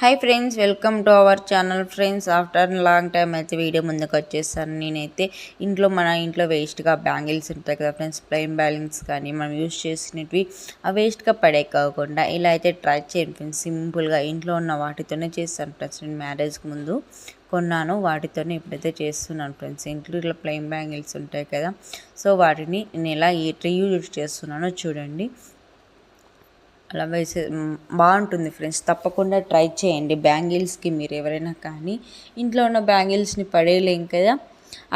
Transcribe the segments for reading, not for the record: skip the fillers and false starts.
Hi friends, welcome to our channel. Friends, after long time అయితే video ముందుకు వచ్చేసాను. నేనైతే మన ఇంట్లో వేస్ట్గా బ్యాంగిల్స్ ఉంటాయి కదా ఫ్రెండ్స్, ప్లెయిన్ బ్యాంగిల్స్ కానీ మనం యూజ్ చేసినవి ఆ వేస్ట్గా పడే కాకుండా ఇలా అయితే ట్రై చేయండి ఫ్రెండ్స్. సింపుల్గా ఇంట్లో ఉన్న వాటితోనే చేస్తాను ఫ్రెండ్స్. నేను మ్యారేజ్కి ముందు కొన్నాను, వాటితోనే ఇప్పుడైతే చేస్తున్నాను ఫ్రెండ్స్. ఇంట్లో ఇట్లా ప్లెయిన్ బ్యాంగిల్స్ ఉంటాయి కదా, సో వాటిని నేను ఎలా రీయూజ్ చేస్తున్నానో చూడండి. అలా వేసే బాగుంటుంది ఫ్రెండ్స్, తప్పకుండా ట్రై చేయండి. బ్యాంగిల్స్కి మీరు ఎవరైనా కానీ ఇంట్లో ఉన్న బ్యాంగిల్స్ని పడేయలేం కదా,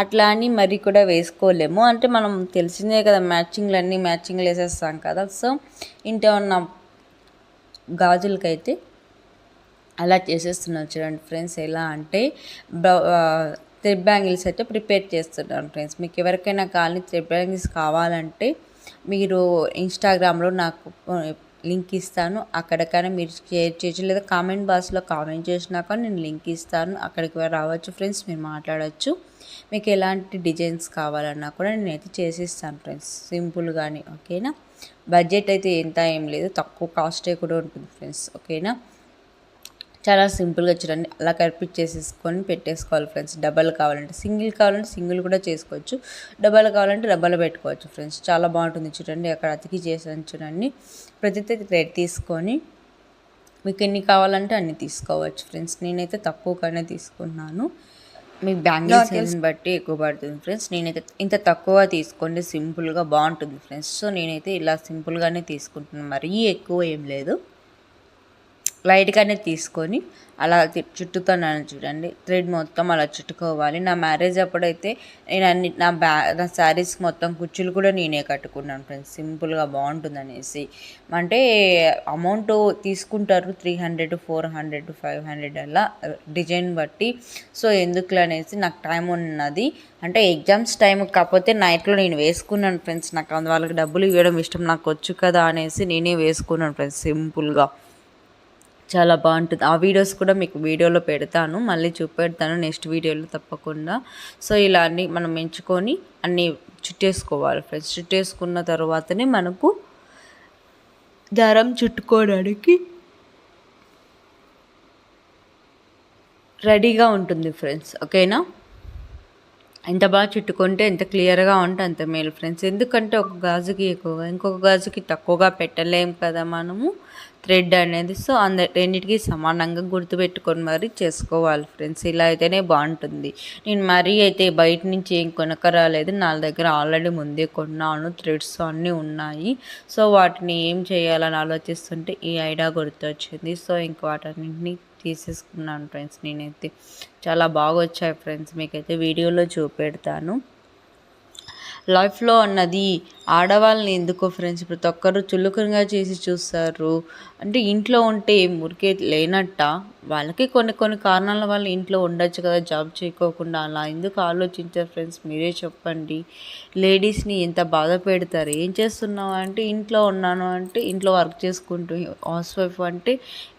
అట్లా అని మరి కూడా వేసుకోలేము. అంటే మనం తెలిసిందే కదా, మ్యాచింగ్లు వేసేస్తాం కదా. సో ఇంట్లో ఉన్న గాజులకైతే అలా చేసేస్తున్నాను చూడండి ఫ్రెండ్స్. ఎలా అంటే థ్రెడ్ బ్యాంగిల్స్ అయితే ప్రిపేర్ చేస్తున్నాను ఫ్రెండ్స్. మీకు ఎవరికైనా కానీ థ్రెడ్ బ్యాంగిల్స్ కావాలంటే మీరు ఇన్స్టాగ్రామ్లో నాకు లింక్ ఇస్తాను, అక్కడికైనా మీరు షేర్ చేయొచ్చు, లేదా కామెంట్ బాక్స్లో కామెంట్ చేసినాక నేను లింక్ ఇస్తాను, అక్కడికి రావచ్చు ఫ్రెండ్స్, మీరు మాట్లాడవచ్చు. మీకు ఎలాంటి డిజైన్స్ కావాలన్నా కూడా నేనైతే చేసిస్తాను ఫ్రెండ్స్, సింపుల్గానే. ఓకేనా, బడ్జెట్ అయితే ఏం లేదు, తక్కువ కాస్టే కూడా ఉంటుంది ఫ్రెండ్స్. ఓకేనా, చాలా సింపుల్గా చూడండి, అలా చేసేసుకొని పెట్టేసుకోవాలి ఫ్రెండ్స్. డబల్ కావాలంటే సింగిల్ కూడా చేసుకోవచ్చు, డబల్ కావాలంటే డబల్ పెట్టుకోవచ్చు ఫ్రెండ్స్. చాలా బాగుంటుంది చూడండి. అక్కడ అతికి చేసాను చూడండి. ప్రతి థ్రెడ్ తీసుకొని మీకు ఎన్ని కావాలంటే అన్ని తీసుకోవచ్చు ఫ్రెండ్స్. నేనైతే తక్కువగానే తీసుకున్నాను, మీ బ్యాంగిల్స్ బట్టి ఎక్కువ పడుతుంది ఫ్రెండ్స్. నేనైతే ఇంత తక్కువ తీసుకోండి, సింపుల్గా బాగుంటుంది ఫ్రెండ్స్. సో నేనైతే ఇలా సింపుల్గానే తీసుకుంటున్నాను, మరీ ఎక్కువ ఏం లేదు, లైట్గానే తీసుకొని అలా చుట్టుతున్నాను చూడండి. థ్రెడ్ మొత్తం అలా చుట్టుకోవాలి. నా మ్యారేజ్ అప్పుడైతే నేను నా శారీస్కి మొత్తం కుచ్చులు కూడా నేనే కట్టుకున్నాను ఫ్రెండ్స్, సింపుల్గా బాగుంటుంది అనేసి. అంటే అమౌంట్ తీసుకుంటారు 300, 400, 500 అలా డిజైన్ బట్టి. సో ఎందుకు అనేసి నాకు టైం ఉన్నది, అంటే ఎగ్జామ్స్ టైం కాకపోతే నైట్లో నేను వేసుకున్నాను ఫ్రెండ్స్. నాకు వాళ్ళకి డబ్బులు ఇవ్వడం ఇష్టం, నాకు వచ్చు కదా అనేసి నేనే వేసుకున్నాను ఫ్రెండ్స్ సింపుల్గా. చాలా బాగుంటుంది. ఆ వీడియోస్ కూడా మీకు వీడియోలో పెడతాను, మళ్ళీ చూపెడతాను నెక్స్ట్ వీడియోలో తప్పకుండా. సో ఇలా అన్నీ మనం ఎంచుకొని అన్నీ చుట్టేసుకోవాలి ఫ్రెండ్స్. చుట్టేసుకున్న తర్వాతనే మనకు దారం చుట్టుకోవడానికి రెడీగా ఉంటుంది ఫ్రెండ్స్. ఓకేనా, ఎంత బాగా చుట్టుకుంటే ఎంత క్లియర్గా ఉంటే అంత మేలు ఫ్రెండ్స్. ఎందుకంటే ఒక గాజుకి ఎక్కువగా ఇంకొక గాజుకి తక్కువగా పెట్టలేం కదా మనము థ్రెడ్ అనేది. సో రెండింటికి సమానంగా గుర్తుపెట్టుకొని మరీ చేసుకోవాలి ఫ్రెండ్స్. ఇలా అయితేనే బాగుంటుంది. నేను మరీ అయితే బయట నుంచి ఏం కొనకరాలేదు, నా దగ్గర ఆల్రెడీ ముందే కొన్నాను, థ్రెడ్స్ అన్నీ ఉన్నాయి. సో వాటిని ఏం చేయాలని ఆలోచిస్తుంటే ఈ ఐడియా గుర్తొచ్చింది. సో ఇంక వాటన్నింటినీ తీసేసుకున్నాను ఫ్రెండ్స్. నేనైతే చాలా బాగా వచ్చాయి ఫ్రెండ్స్, మీకైతే వీడియోలో చూపెడతాను. లైఫ్లో అన్నది ఆడవాళ్ళని ఎందుకో ఫ్రెండ్స్ ప్రతి ఒక్కరు చులకనగా చేసి చూస్తారు. అంటే ఇంట్లో ఉంటే మురికే లేనట్ట, వాళ్ళకి కొన్ని కారణాల వల్ల ఇంట్లో ఉండొచ్చు కదా జాబ్ చేయకోకుండా. అలా ఎందుకు ఆలోచించారు ఫ్రెండ్స్, మీరే చెప్పండి. లేడీస్ని ఎంత బాధ పెడతారు. ఏం చేస్తున్నావు అంటే ఇంట్లో ఉన్నాను అంటే, ఇంట్లో వర్క్ చేసుకుంటూ హౌస్ వైఫ్ అంటే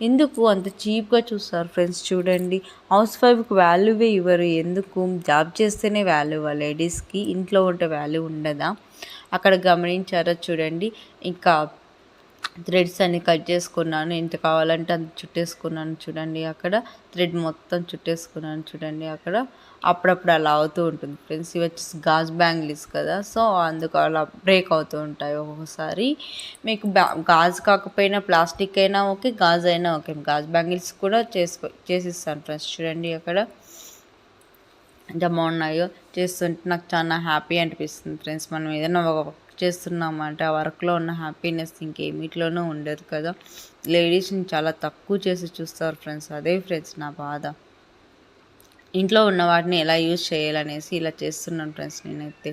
ఎందుకు అంత చీప్గా చూస్తారు ఫ్రెండ్స్. చూడండి, హౌస్ వైఫ్కి వాల్యూవే ఇవ్వరు. ఎందుకు, జాబ్ చేస్తేనే వాల్యూ లేడీస్కి, ఇంట్లో ఉంటే వాల్యూ ఉండదా? అక్కడ గమనించారో చూడండి. ఇంకా థ్రెడ్స్ అన్ని కట్ చేసుకున్నాను, ఎంత కావాలంటే అంత చుట్టేసుకున్నాను చూడండి. అక్కడ థ్రెడ్ మొత్తం చుట్టేసుకున్నాను చూడండి. అక్కడ అప్పుడప్పుడు అలా అవుతూ ఉంటుంది ఫ్రెండ్స్. ఇవి వచ్చేసి గాజ్ బ్యాంగిల్స్ కదా, సో అందుకు అలా బ్రేక్ అవుతూ ఉంటాయి ఒక్కొక్కసారి. మీకు గాజు కాకపోయినా ప్లాస్టిక్ అయినా ఓకే, గాజు అయినా ఓకే, గాజ్ బ్యాంగిల్స్ కూడా చేసిస్తాను ఫ్రెండ్స్. చూడండి అక్కడ ఎంత బాగున్నాయో. చేస్తుంటే నాకు చాలా హ్యాపీ అనిపిస్తుంది ఫ్రెండ్స్. మనం ఏదైనా వర్క్ చేస్తున్నామంటే ఆ వర్క్లో ఉన్న హ్యాపీనెస్ ఇంకేమిట్లోనూ ఉండదు కదా. లేడీస్ని చాలా తక్కువ చేసి చూస్తారు ఫ్రెండ్స్, అదే ఫ్రెండ్స్ నా బాధ. ఇంట్లో ఉన్న వాటిని ఎలా యూజ్ చేయాలనేసి ఇలా చేస్తున్నాను ఫ్రెండ్స్. నేనైతే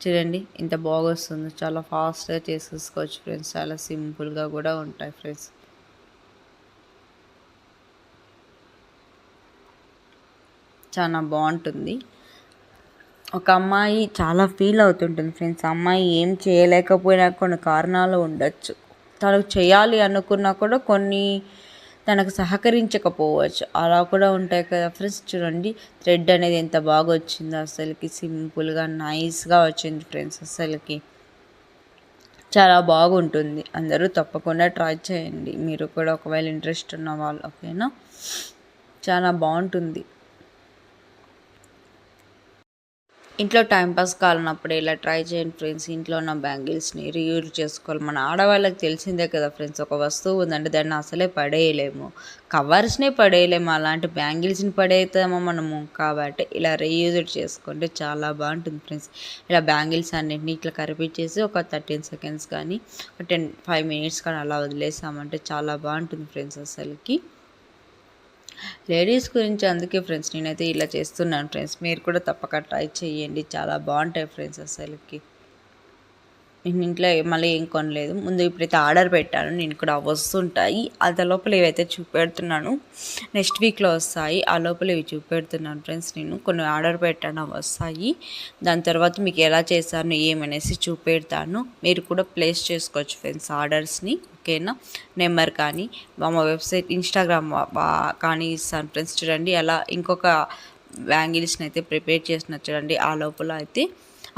చూడండి ఎంత బాగా వస్తుందో, చాలా ఫాస్ట్గా చేసేసుకోవచ్చు ఫ్రెండ్స్, చాలా సింపుల్గా కూడా ఉంటాయి ఫ్రెండ్స్. చాలా బాగుంటుంది. ఒక అమ్మాయి చాలా ఫీల్ అవుతుంటుంది ఫ్రెండ్స్. అమ్మాయి ఏం చేయలేకపోయినా కొన్ని కారణాలు ఉండొచ్చు, తనకు చేయాలి అనుకున్నా కూడా కొన్ని తనకు సహకరించకపోవచ్చు, అలా కూడా ఉంటాయి కదా ఫ్రెండ్స్. చూడండి థ్రెడ్ అనేది ఎంత బాగా వచ్చిందో, అసలుకి సింపుల్గా నైస్గా వచ్చింది ఫ్రెండ్స్. అసలుకి చాలా బాగుంటుంది. అందరూ తప్పకుండా ట్రై చేయండి. మీరు కూడా ఒకవేళ ఇంట్రెస్ట్ ఉన్న వాళ్ళు, ఓకేనా? చాలా బాగుంటుంది. ఇంట్లో టైంపాస్ కాలనప్పుడు ఇలా ట్రై చేయండి ఫ్రెండ్స్. ఇంట్లో ఉన్న బ్యాంగిల్స్ని రీయూజ్ చేసుకోవాలి. మన ఆడవాళ్ళకి తెలిసిందే కదా ఫ్రెండ్స్, ఒక వస్తువు ఉందంటే దాన్ని అసలే పడేయలేము, కవర్స్ని పడేయలేము, అలాంటి బ్యాంగిల్స్ని పడేస్తామో మనము. కాబట్టి ఇలా రీయూజ్ చేసుకుంటే చాలా బాగుంటుంది ఫ్రెండ్స్. ఇలా బ్యాంగిల్స్ అన్నింటినీ ఇట్లా కరిపించేసి ఒక 13 సెకండ్స్ కానీ 5 మినిట్స్ కానీ అలా వదిలేసామంటే చాలా బాగుంటుంది ఫ్రెండ్స్. అసలుకి లేడీస్ గురించి అందుకే ఫ్రెండ్స్ నేనైతే ఇలా చేస్తున్నాను ఫ్రెండ్స్. మీరు కూడా తప్పక ట్రై చేయండి, చాలా బాగుంటాయి ఫ్రెండ్స్. అసలుకి నేను ఇంట్లో మళ్ళీ ఏం కొనలేదు. ముందు ఇప్పుడైతే ఆర్డర్ పెట్టాను, నేను కూడా వస్తుంటాయి. అది లోపల ఇవైతే చూపెడుతున్నాను, నెక్స్ట్ వీక్లో వస్తాయి. ఆ లోపల ఇవి చూపెడుతున్నాను ఫ్రెండ్స్. నేను కొన్ని ఆర్డర్ పెట్టాను, వస్తాయి. దాని తర్వాత మీకు ఎలా చేశాను ఏమనేసి చూపెడతాను. మీరు కూడా ప్లేస్ చేసుకోవచ్చు ఫ్రెండ్స్ ఆర్డర్స్ని, ఓకేనా? నెంబర్ కానీ మా వెబ్సైట్ ఇన్స్టాగ్రామ్ కానీ ఇస్తాను ఫ్రెండ్స్. చూడండి అలా ఇంకొక బ్యాంగిల్స్ని అయితే ప్రిపేర్ చేసిన చూడండి. ఆ లోపల అయితే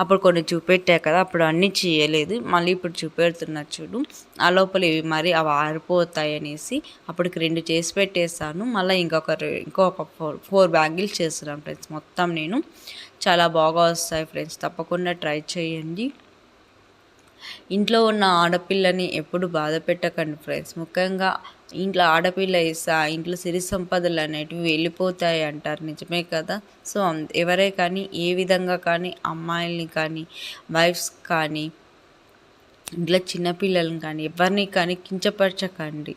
అప్పుడు కొన్ని చూపెట్టా కదా, అప్పుడు అన్నీ చేయలేదు, మళ్ళీ ఇప్పుడు చూపెడుతున్నా చూడు. ఆ లోపల ఇవి మరి అవి ఆరిపోతాయి అనేసి అప్పటికి 2 చేసి పెట్టేస్తాను. మళ్ళీ ఇంకొక 4 బ్యాంగిల్స్ చేస్తున్నాను ఫ్రెండ్స్. మొత్తం నేను చాలా బాగా వస్తాయి ఫ్రెండ్స్, తప్పకుండా ట్రై చేయండి. ఇంట్లో ఉన్న ఆడపిల్లని ఎప్పుడు బాధ పెట్టకండి ఫ్రెండ్స్. ముఖ్యంగా ఇంట్లో ఆడపిల్ల ఇస్తా ఇంట్లో సిరి సంపదలు అనేటివి వెళ్ళిపోతాయి అంటారు, నిజమే కదా? సో ఎవరే కానీ ఏ విధంగా కానీ అమ్మాయిల్ని కానీ వైఫ్స్ కానీ ఇంట్లో చిన్నపిల్లలని కానీ ఎవరిని కానీ కించపరచకండి,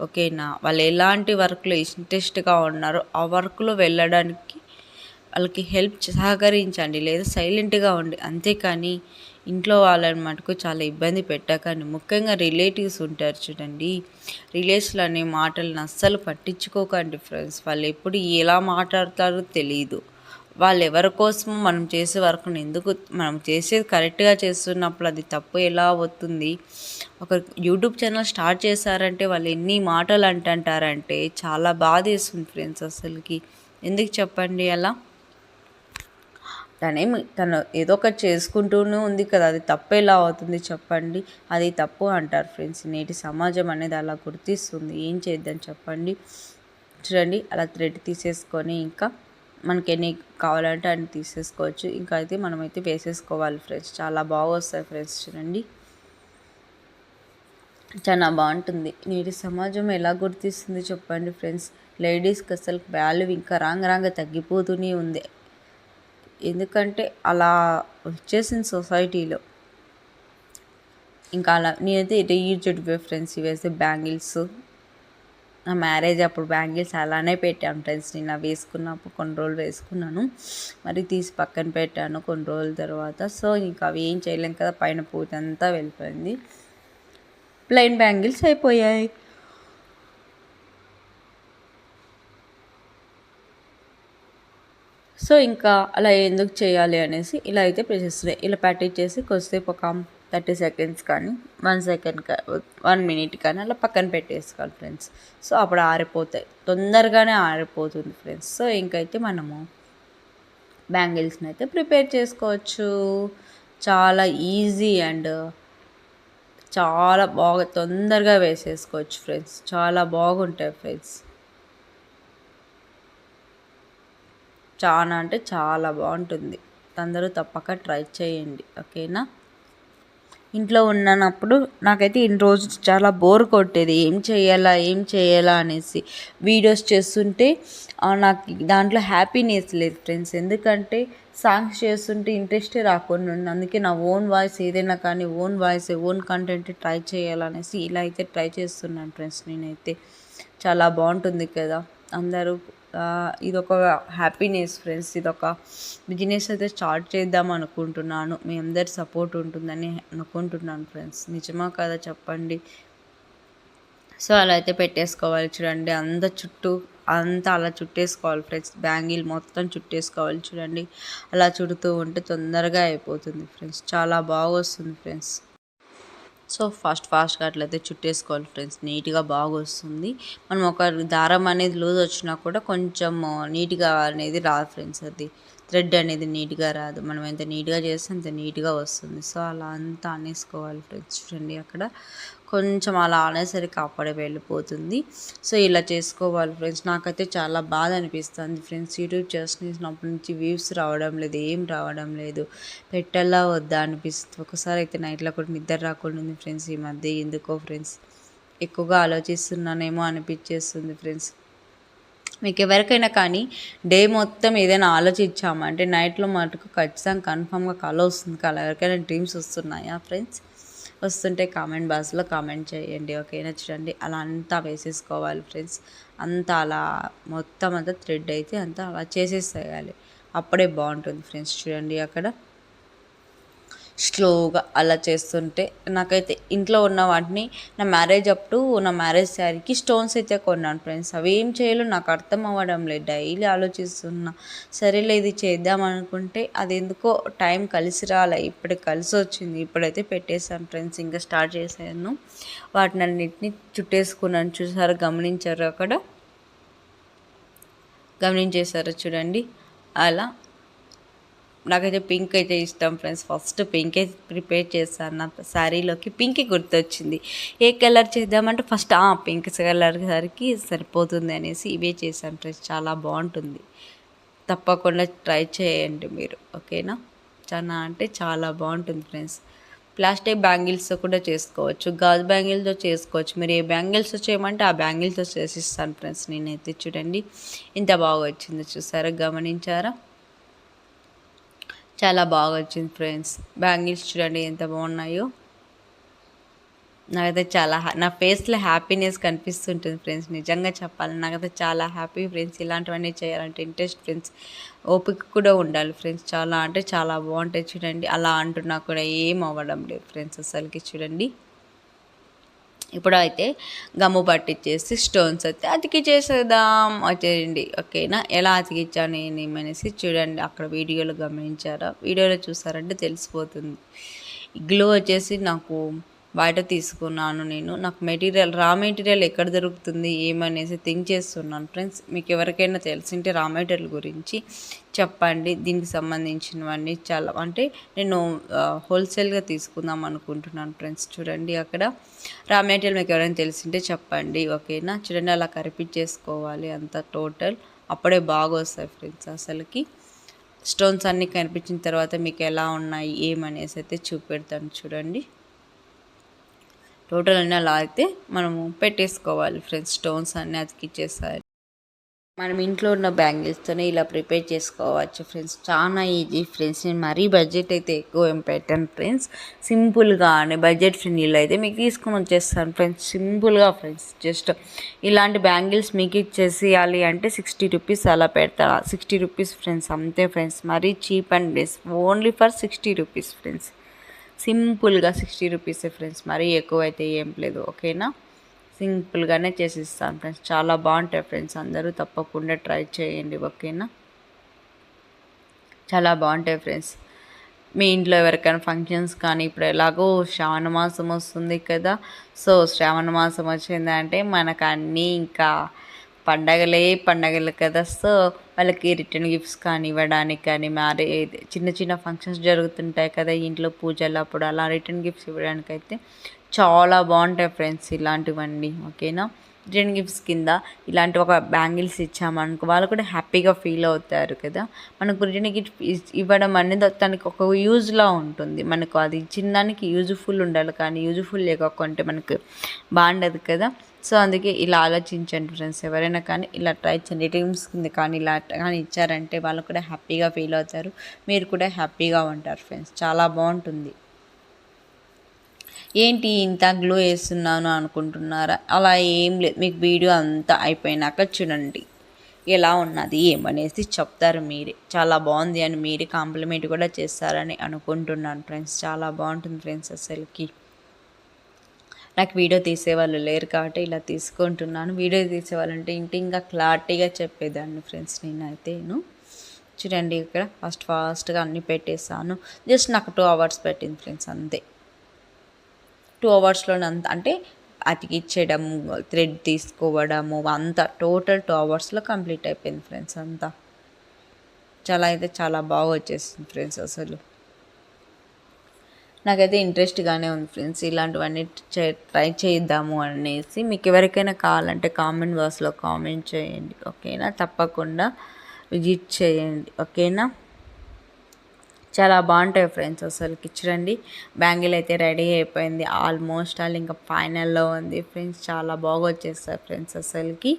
ఓకేనా? వాళ్ళు ఎలాంటి వర్క్లో ఇంట్రెస్ట్గా ఉన్నారో ఆ వర్క్లో వెళ్ళడానికి వాళ్ళకి సహకరించండి, లేదా సైలెంట్గా ఉండి. అంతేకాని ఇంట్లో వాళ్ళని మటుకు చాలా ఇబ్బంది పెట్టకండి. ముఖ్యంగా రిలేటివ్స్ ఉంటారు చూడండి, రిలేటివ్స్లు అనే మాటలను అస్సలు పట్టించుకోకండి ఫ్రెండ్స్. వాళ్ళు ఎప్పుడు ఎలా మాట్లాడతారో తెలియదు. వాళ్ళు ఎవరి కోసమో మనం చేసే వర్క్ని ఎందుకు మనం చేసేది కరెక్ట్గా చేస్తున్నప్పుడు అది తప్పు ఎలా అవుతుంది? ఒక యూట్యూబ్ ఛానల్ స్టార్ట్ చేశారంటే వాళ్ళు ఎన్ని మాటలు అంటుంటారంటే చాలా బాధేస్తుంది ఫ్రెండ్స్. అసలుకి ఎందుకు చెప్పండి అలా? తను ఏదో ఒకటి చేసుకుంటూనే ఉంది కదా, అది తప్పు ఎలా అవుతుంది చెప్పండి? అది తప్పు అంటారు ఫ్రెండ్స్. నేటి సమాజం అనేది అలా గుర్తిస్తుంది, ఏం చేద్దాం చెప్పండి? చూడండి అలా థ్రెడ్ తీసేసుకొని ఇంకా మనకి ఎన్ని కావాలంటే అన్ని తీసేసుకోవచ్చు. ఇంకా అయితే మనమైతే వేసేసుకోవాలి ఫ్రెండ్స్, చాలా బాగా వస్తాయి ఫ్రెండ్స్. చూడండి చాలా బాగుంటుంది. నేటి సమాజం ఎలా గుర్తిస్తుంది చెప్పండి ఫ్రెండ్స్? లేడీస్కి అసలు వాల్యూ ఇంకా రాంగ తగ్గిపోతూనే ఉంది. ఎందుకంటే అలా వచ్చేసింది సొసైటీలో. ఇంకా అలా నేనైతే రీయూజ్డ్ ఫ్రెండ్స్ ఇవేస్తే బ్యాంగిల్స్, నా మ్యారేజ్ అప్పుడు బ్యాంగిల్స్ అలానే పెట్టాను ఫ్రెండ్స్. నేను వేసుకున్నప్పుడు కొన్ని రోజులు వేసుకున్నాను, మరి తీసి పక్కన పెట్టాను కొన్ని రోజుల తర్వాత. సో ఇంకా అవి ఏం చేయలేం కదా, పైన పూత అంతా వెళ్ళిపోయింది, ప్లెయిన్ బ్యాంగిల్స్ అయిపోయాయి. సో ఇంకా అలా ఎందుకు చేయాలి అనేసి ఇలా అయితే చేస్తున్నాయి. ఇలా చేసి కొద్దిసేపు ఒక 30 సెకండ్స్ కానీ 1 సెకండ్ 1 మినిట్ కానీ అలా పక్కన పెట్టేసుకోవాలి ఫ్రెండ్స్. సో అప్పుడు ఆరిపోతాయి, తొందరగానే ఆరిపోతుంది ఫ్రెండ్స్. సో ఇంకైతే మనము బ్యాంగిల్స్ని అయితే ప్రిపేర్ చేసుకోవచ్చు. చాలా ఈజీ అండ్ చాలా బాగా తొందరగా వేసేసుకోవచ్చు ఫ్రెండ్స్, చాలా బాగుంటాయి ఫ్రెండ్స్. చాలా అంటే చాలా బాగుంటుంది, అందరూ తప్పక ట్రై చేయండి, ఓకేనా? ఇంట్లో ఉన్నప్పుడు నాకైతే ఇన్ని రోజు చాలా బోర్ కొట్టేది, ఏం చేయాలా అనేసి వీడియోస్ చేస్తుంటే నాకు దాంట్లో హ్యాపీనెస్ లేదు ఫ్రెండ్స్. ఎందుకంటే సాంగ్స్ చేస్తుంటే ఇంట్రెస్టే రాకుండా ఉంది. అందుకే నా ఓన్ వాయిస్ ఏదైనా కానీ ఓన్ కంటెంట్ ట్రై చేయాలనేసి ఇలా అయితే ట్రై చేస్తున్నాను ఫ్రెండ్స్. నేనైతే చాలా బాగుంటుంది కదా, అందరూ ఇదొక హ్యాపీనెస్ ఫ్రెండ్స్, ఇదొక బిజినెస్ అయితే స్టార్ట్ చేద్దాం అనుకుంటున్నాను. మీ అందరి సపోర్ట్ ఉంటుందని అనుకుంటున్నాను ఫ్రెండ్స్, నిజమా కదా చెప్పండి? సో అలా అయితే పెట్టేసుకోవాలి చూడండి, అంతా అలా చుట్టేసుకోవాలి ఫ్రెండ్స్. బ్యాంగిల్ మొత్తం చుట్టేసుకోవాలి చూడండి, అలా చుడుతూ ఉంటే తొందరగా అయిపోతుంది ఫ్రెండ్స్, చాలా బాగా వస్తుంది ఫ్రెండ్స్. సో ఫాస్ట్గా అట్లయితే చుట్టేసుకోవాలి ఫ్రెండ్స్, నీట్గా బాగా వస్తుంది. మనం ఒక దారం అనేది లూజ్ వచ్చినా కూడా కొంచెం నీట్గా అనేది రాదు ఫ్రెండ్స్, అది థ్రెడ్ అనేది నీట్గా రాదు. మనం ఎంత నీట్గా చేస్తే అంత నీట్గా వస్తుంది. సో అలా అంతా అనేసుకోవాలి ఫ్రెండ్స్. చూడండి అక్కడ కొంచెం అలా అనేసరికి అప్పుడే వెళ్ళిపోతుంది. సో ఇలా చేసుకోవాలి ఫ్రెండ్స్. నాకైతే చాలా బాధ అనిపిస్తుంది ఫ్రెండ్స్. యూట్యూబ్ చేసినప్పటి నుంచి వ్యూస్ రావడం లేదు, ఏం రావడం లేదు. పెట్టాలా వద్దా అనిపిస్తుంది. ఒకసారి అయితే నైట్లో కూడా నిద్ర రాకుండా ఉంది ఫ్రెండ్స్. ఈ మధ్య ఎందుకో ఫ్రెండ్స్ ఎక్కువగా ఆలోచిస్తున్నానేమో అనిపించేస్తుంది ఫ్రెండ్స్. మీకు ఎవరికైనా కానీ డే మొత్తం ఏదైనా ఆలోచించామంటే నైట్లో మటుకు ఖచ్చితంగా కన్ఫామ్గా కల వస్తుంది. ఎవరికైనా డ్రీమ్స్ వస్తున్నాయా ఫ్రెండ్స్? వస్తుంటే కామెంట్ బాక్స్లో కామెంట్ చేయండి. ఓకేనా? చూడండి అలా అంతా వేసేసుకోవాలి ఫ్రెండ్స్. అంతా అలా మొత్తం అంతా థ్రెడ్ అయితే అంతా అలా చేసేసేయాలి. అప్పుడే బాగుంటుంది ఫ్రెండ్స్. చూడండి అక్కడ స్లోగా అలా చేస్తుంటే నాకైతే ఇంట్లో ఉన్న వాటిని నా మ్యారేజ్ శారీకి స్టోన్స్ అయితే కొన్నాను ఫ్రెండ్స్. అవి ఏం చేయాలో నాకు అర్థం అవ్వడం లేదు. డైలీ ఆలోచిస్తున్నా. సరేలే ఇది చేద్దాం అనుకుంటే అది ఎందుకో టైం కలిసి రాలే. ఇప్పుడు కలిసి వచ్చింది. ఇప్పుడైతే పెట్టేశాను ఫ్రెండ్స్. ఇంకా స్టార్ట్ చేశాను. వాటిని అన్నిటిని చుట్టేసుకున్నాను. చూసారా? గమనించేశారు చూడండి. అలా నాకైతే పింక్ అయితే ఇష్టం ఫ్రెండ్స్. ఫస్ట్ పింకే ప్రిపేర్ చేశాను. నా శారీలోకి పింక్ గుర్తొచ్చింది. ఏ కలర్ చేద్దామంటే ఫస్ట్ పింక్ కలర్ సరికి సరిపోతుంది అనేసి ఇవే చేశాను ఫ్రెండ్స్. చాలా బాగుంటుంది. తప్పకుండా ట్రై చేయండి మీరు. ఓకేనా? చాలా బాగుంటుంది ఫ్రెండ్స్. ప్లాస్టిక్ బ్యాంగిల్స్తో కూడా చేసుకోవచ్చు, గాజు బ్యాంగిల్తో చేసుకోవచ్చు. మీరు ఏ బ్యాంగిల్స్తో చేయమంటే ఆ బ్యాంగిల్స్తో చేసిస్తాను ఫ్రెండ్స్. నేనైతే చూడండి ఇంత బాగా వచ్చిందో చూసారా? గమనించారా? చాలా బాగా వచ్చింది ఫ్రెండ్స్. బ్యాంగిల్స్ చూడండి ఎంత బాగున్నాయో. నాకైతే చాలా నా ఫేస్లో హ్యాపీనెస్ కనిపిస్తుంటుంది ఫ్రెండ్స్. నిజంగా చెప్పాలి, నాకైతే చాలా హ్యాపీ ఫ్రెండ్స్. ఇలాంటివన్నీ చేయాలంటే ఇంట్రెస్ట్ ఫ్రెండ్స్, ఓపిక కూడా ఉండాలి ఫ్రెండ్స్. చాలా అంటే చాలా బాగుంటాయి చూడండి. అలా అంటున్నా కూడా ఏం అవ్వడం లేదు ఫ్రెండ్స్ అసలుకి. చూడండి ఇప్పుడు అయితే గమ్ము పట్టించేసి స్టోన్స్ అయితే అతికిచ్చేసేద్దాం వచ్చేయండి. ఓకేనా? ఎలా అతికిచ్చాను ఏమనేసి చూడండి. అక్కడ వీడియోలో గమనించారా? వీడియోలో చూసారంటే తెలిసిపోతుంది. గ్లో వచ్చేసి నాకు బయట తీసుకున్నాను నేను. నాకు రా మెటీరియల్ ఎక్కడ దొరుకుతుంది ఏమనేసి థింక్ చేస్తున్నాను ఫ్రెండ్స్. మీకు ఎవరికైనా తెలిసింటే రా మెటీరియల్ గురించి చెప్పండి. దీనికి సంబంధించినవన్నీ చాలా అంటే నేను హోల్సేల్గా తీసుకుందాం అనుకుంటున్నాను ఫ్రెండ్స్. చూడండి అక్కడ రా మెటీరియల్ మీకు ఎవరైనా తెలిసింటే చెప్పండి. ఓకేనా? చూడండి అలా కరిపించేసుకోవాలి అంత టోటల్. అప్పుడే బాగా వస్తాయి ఫ్రెండ్స్ అసలుకి. స్టోన్స్ అన్నీ కనిపించిన తర్వాత మీకు ఎలా ఉన్నాయి ఏమనేసి అయితే చూపెడతాను చూడండి. టోటల్ అన్నీ అలా అయితే మనము పెట్టేసుకోవాలి ఫ్రెండ్స్. స్టోన్స్ అన్నీ అతికిచ్చేసారి మనం ఇంట్లో ఉన్న బ్యాంగిల్స్తోనే ఇలా ప్రిపేర్ చేసుకోవచ్చు ఫ్రెండ్స్. చాలా ఈజీ ఫ్రెండ్స్. నేను మరీ బడ్జెట్ అయితే ఎక్కువ ఏం పెట్టాను ఫ్రెండ్స్. సింపుల్గానే బడ్జెట్ ఫ్రెండ్లీలో అయితే మీకు తీసుకొని వచ్చేస్తాను ఫ్రెండ్స్. సింపుల్గా ఫ్రెండ్స్. జస్ట్ ఇలాంటి బ్యాంగిల్స్ మీకు ఇచ్చేసేయాలి అంటే 60 రూపీస్ అలా పెడతా. 60 రూపీస్ ఫ్రెండ్స్, అంతే ఫ్రెండ్స్. మరీ cheap and best. Only for 60 rupees friends. సింపుల్గా 60 రూపీసే ఫ్రెండ్స్. మరీ ఎక్కువ అయితే ఏం లేదు. ఓకేనా? సింపుల్గానే చేసిస్తాను ఫ్రెండ్స్. చాలా బాగుంటాయి ఫ్రెండ్స్. అందరూ తప్పకుండా ట్రై చేయండి. ఓకేనా? చాలా బాగుంటాయి ఫ్రెండ్స్. మీ ఇంట్లో ఎవరికైనా ఫంక్షన్స్ కానీ ఇప్పుడు ఎలాగో శ్రావణ మాసం వస్తుంది కదా. సో శ్రావణ మాసం వచ్చిందంటే మనకు అన్నీ ఇంకా పండగలు కదా. సో వాళ్ళకి రిటర్న్ గిఫ్ట్స్ కానీ ఇవ్వడానికి కానీ, చిన్న చిన్న ఫంక్షన్స్ జరుగుతుంటాయి కదా ఇంట్లో పూజలు అప్పుడు, అలా రిటర్న్ గిఫ్ట్స్ ఇవ్వడానికి అయితే చాలా బాగుంటాయి ఫ్రెండ్స్ ఇలాంటివన్నీ. ఓకేనా? రిటర్న్ గిఫ్ట్స్ కింద ఇలాంటి ఒక బ్యాంగిల్స్ ఇచ్చామనుకో వాళ్ళు కూడా హ్యాపీగా ఫీల్ అవుతారు కదా. మనకు రిటర్న్ గిఫ్ట్ ఇవ్వడం అనేది తనకి ఒక యూజ్లా ఉంటుంది. మనకు అది చిన్నదానికి యూజ్ఫుల్ ఉండాలి, కానీ యూజ్ఫుల్ లేకపోతే మనకు బాగుండదు కదా. సో అందుకే ఇలా ఆలోచించండి ఫ్రెండ్స్. ఎవరైనా కానీ ఇలా ట్రై చేయండి. రిటర్న్స్ కింద కానీ ఇలా కానీ ఇచ్చారంటే వాళ్ళు కూడా హ్యాపీగా ఫీల్ అవుతారు, మీరు కూడా హ్యాపీగా ఉంటారు ఫ్రెండ్స్. చాలా బాగుంటుంది. ఏంటి ఇంత గ్లో వేస్తున్నాను అనుకుంటున్నారా? అలా ఏం లేదు. మీకు వీడియో అంతా అయిపోయినాక చూడండి ఎలా ఉన్నది ఏమనేసి చెప్తారు మీరే. చాలా బాగుంది అని మీరే కాంప్లిమెంట్ కూడా చేస్తారని అనుకుంటున్నాను ఫ్రెండ్స్. చాలా బాగుంటుంది ఫ్రెండ్స్ అసలుకి. నాకు వీడియో తీసేవాళ్ళు లేరు కాబట్టి ఇలా తీసుకుంటున్నాను. వీడియో తీసేవాళ్ళంటే ఇంటి ఇంకా క్లారిటీగా చెప్పేదాన్ని ఫ్రెండ్స్. నేనైతేను చూడండి ఇక్కడ ఫాస్ట్గా అన్నీ పెట్టేసాను. జస్ట్ నాకు 2 hours పెట్టింది ఫ్రెండ్స్, అంతే. 2 hours అంటే అతికిచ్చేయడము, థ్రెడ్ తీసుకోవడము అంతా టోటల్ 2 hours కంప్లీట్ అయిపోయింది ఫ్రెండ్స్ అంతా. చాలా అయితే చాలా బాగా వచ్చేస్తుంది ఫ్రెండ్స్. అసలు నాకైతే ఇంట్రెస్ట్గానే ఉంది ఫ్రెండ్స్, ఇలాంటివన్నీ ట్రై చేద్దాము అనేసి. మీకు ఎవరికైనా కావాలంటే కామెంట్ బాక్స్లో కామెంట్ చేయండి, ఓకేనా. తప్పకుండా విజిట్ చేయండి, ఓకేనా. చాలా బాగుంటాయి ఫ్రెండ్స్. అసలుకి చూడండి, బ్యాంగిల్ అయితే రెడీ అయిపోయింది, ఆల్మోస్ట్ ఆల్ ఇంకా ఫైనల్లో ఉంది ఫ్రెండ్స్. చాలా బాగా వచ్చేస్తాయి ఫ్రెండ్స్. అసలుకి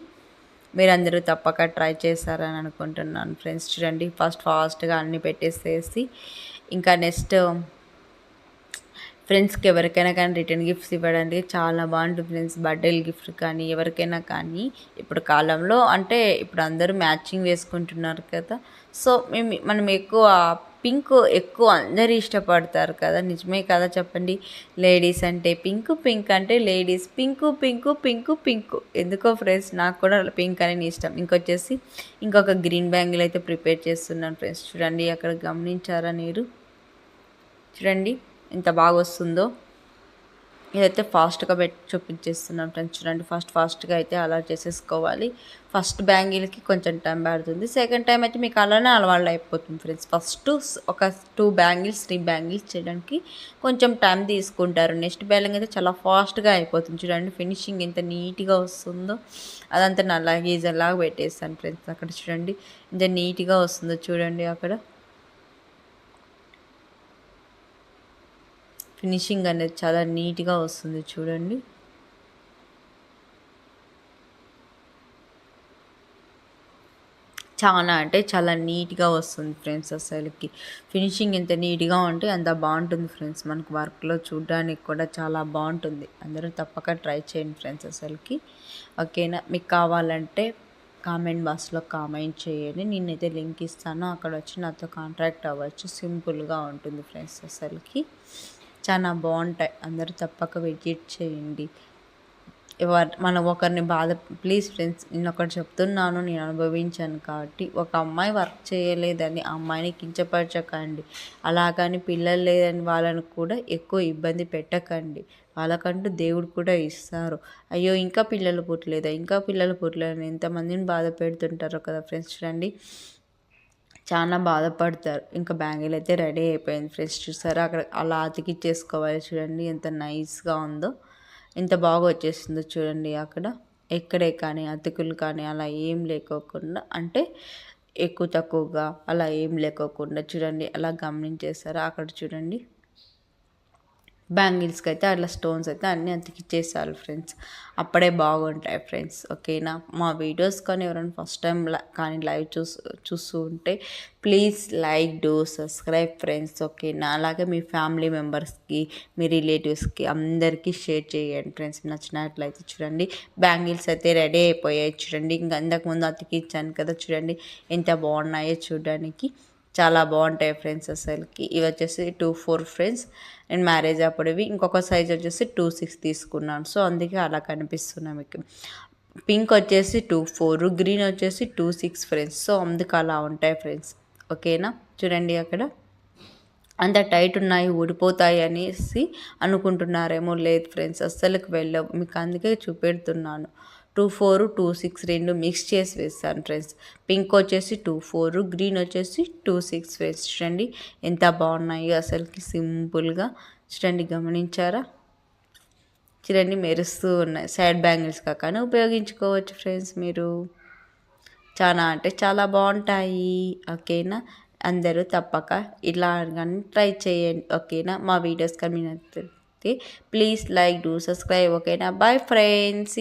మీరందరూ తప్పక ట్రై చేస్తారని అనుకుంటున్నాను ఫ్రెండ్స్. చూడండి, ఫాస్ట్గా అన్నీ పెట్టేసేసి ఇంకా నెక్స్ట్ ఫ్రెండ్స్కి ఎవరికైనా కానీ రిటర్న్ గిఫ్ట్స్ ఇవ్వడానికి చాలా బాగుంటుంది ఫ్రెండ్స్. బర్త్డేలు గిఫ్ట్ కానీ ఎవరికైనా కానీ ఇప్పుడు కాలంలో అంటే ఇప్పుడు అందరూ మ్యాచింగ్ వేసుకుంటున్నారు కదా. సో మనం ఎక్కువ పింక్ ఎక్కువ అందరూ ఇష్టపడతారు కదా, నిజమే కదా చెప్పండి. లేడీస్ అంటే పింక్, పింక్ అంటే ladies, pink pink pink pink. ఎందుకో ఫ్రెండ్స్ నాకు కూడా పింక్ అనేది ఇష్టం. ఇంకొక గ్రీన్ బ్యాంగిల్ అయితే ప్రిపేర్ చేస్తున్నాను ఫ్రెండ్స్. చూడండి, అక్కడ గమనించారా మీరు? చూడండి ఎంత బాగా వస్తుందో. ఇదైతే ఫాస్ట్గా చూపించేస్తున్నాను ఫ్రెండ్స్. చూడండి, ఫాస్ట్గా అయితే అలా చేసేసుకోవాలి. ఫస్ట్ బ్యాంగిల్కి కొంచెం టైం పడుతుంది, సెకండ్ టైం అయితే మీకు అలానే అలవాటు అయిపోతుంది ఫ్రెండ్స్. ఫస్ట్ ఒక 2 బ్యాంగిల్స్ 3 బ్యాంగిల్స్ చేయడానికి కొంచెం టైం తీసుకుంటారు. నెక్స్ట్ బ్యాంగిల్ అయితే చాలా ఫాస్ట్గా అయిపోతుంది. చూడండి, ఫినిషింగ్ ఎంత నీట్గా వస్తుందో. అదంతా నల్ల గీజర్లాగా పెట్టేస్తాను ఫ్రెండ్స్. అక్కడ చూడండి ఎంత నీట్గా వస్తుందో. చూడండి, అక్కడ ఫినిషింగ్ అనేది చాలా నీట్గా వస్తుంది. చూడండి, చాలా అంటే చాలా నీట్గా వస్తుంది ఫ్రెండ్స్. అసలుకి ఫినిషింగ్ ఎంత నీట్గా ఉంటే అంత బాగుంటుంది ఫ్రెండ్స్. మనకు వర్క్లో చూడడానికి కూడా చాలా బాగుంటుంది. అందరూ తప్పక ట్రై చేయండి ఫ్రెండ్స్. అసలుకి ఓకేనా. మీకు కావాలంటే కామెంట్ బాక్స్లో కామెంట్ చేయండి, నేనైతే లింక్ ఇస్తాను, అక్కడ వచ్చి నాతో కాంటాక్ట్ అవ్వచ్చు. సింపుల్గా ఉంటుంది ఫ్రెండ్స్. అసలుకి చాలా బాగుంటాయి, అందరూ తప్పక విజిట్ చేయండి. మనం ఒకరిని ప్లీజ్ ఫ్రెండ్స్, నేను ఒకటి చెప్తున్నాను, నేను అనుభవించాను కాబట్టి. ఒక అమ్మాయి వర్క్ చేయలేదని ఆ అమ్మాయిని కించపరచకండి, అలాగని పిల్లలు లేదని వాళ్ళని కూడా ఎక్కువ ఇబ్బంది పెట్టకండి. వాళ్ళకంటూ దేవుడు కూడా ఇస్తారు. అయ్యో ఇంకా పిల్లలు పుట్టలేదని ఎంతమందిని బాధ పెడుతుంటారో కదా ఫ్రెండ్స్. చూడండి, చాలా బాధపడతారు. ఇంకా బ్యాంగిల్ అయితే రెడీ అయిపోయింది ఫ్రెండ్స్. చూసారా, అక్కడ అలా అతికిచ్చేసుకోవాలి. చూడండి ఎంత నైస్గా ఉందో, ఎంత బాగా వచ్చేసిందో. చూడండి, అక్కడ ఎక్కడే కానీ అతుకులు కానీ అలా ఏం లేకోకుండా, అంటే ఎక్కువ తక్కువగా అలా ఏం లేకోకుండా చూడండి, అలా గమనించేస్తారా. అక్కడ చూడండి, బ్యాంగిల్స్కి అయితే అట్లా స్టోన్స్ అయితే అన్నీ అతికిచ్చేసారు ఫ్రెండ్స్. అప్పుడే బాగుంటాయి ఫ్రెండ్స్, ఓకేనా. మా వీడియోస్ కానీ ఎవరైనా ఫస్ట్ టైం కానీ లైవ్ చూస్తూ ఉంటే ప్లీజ్ సబ్స్క్రైబ్ ఫ్రెండ్స్, ఓకేనా. అలాగే మీ ఫ్యామిలీ మెంబర్స్కి, మీ రిలేటివ్స్కి అందరికీ షేర్ చేయండి ఫ్రెండ్స్ నచ్చినట్లయితే. చూడండి, బ్యాంగిల్స్ అయితే రెడీ అయిపోయాయి. చూడండి, ఇంకా అంతకుముందు అతికిచ్చాను కదా, చూడండి ఎంత బాగున్నాయో చూడడానికి. చాలా బాగుంటాయి ఫ్రెండ్స్. అసలుకి ఇవి వచ్చేసి 2-4 ఫ్రెండ్స్. నేను మ్యారేజ్ అప్పుడువి ఇంకొక సైజ్ వచ్చేసి 2-6 తీసుకున్నాను, సో అందుకే అలా కనిపిస్తున్నాను మీకు. పింక్ వచ్చేసి 2-4, గ్రీన్ వచ్చేసి 2-6 ఫ్రెండ్స్, సో అందుకు అలా ఉంటాయి ఫ్రెండ్స్, ఓకేనా. చూడండి, అక్కడ అంత టైట్ ఉన్నాయి ఊడిపోతాయి అనేసి అనుకుంటున్నారేమో, లేదు ఫ్రెండ్స్, అస్సలకు వెళ్ళవు. మీకు అందుకే చూపెడుతున్నాను. 2-4, 2-6 రెండు మిక్స్ చేసి వేస్తాను ఫ్రెండ్స్. పింక్ వచ్చేసి 2-4, గ్రీన్ వచ్చేసి 2-6 ఫ్రెండ్స్. చూడండి ఎంత బాగున్నాయో అసలుకి, సింపుల్గా. చూడండి, గమనించారా? చూడండి, మెరుస్తూ ఉన్నాయి. సైడ్ బ్యాంగిల్స్ కానీ ఉపయోగించుకోవచ్చు ఫ్రెండ్స్ మీరు. చాలా అంటే చాలా బాగుంటాయి, ఓకేనా. అందరూ తప్పక ఇలా కానీ ట్రై చేయండి, ఓకేనా. మా వీడియోస్ కానీ నచ్చితే ప్లీజ్ సబ్స్క్రైబ్, ఓకేనా. Bye friends.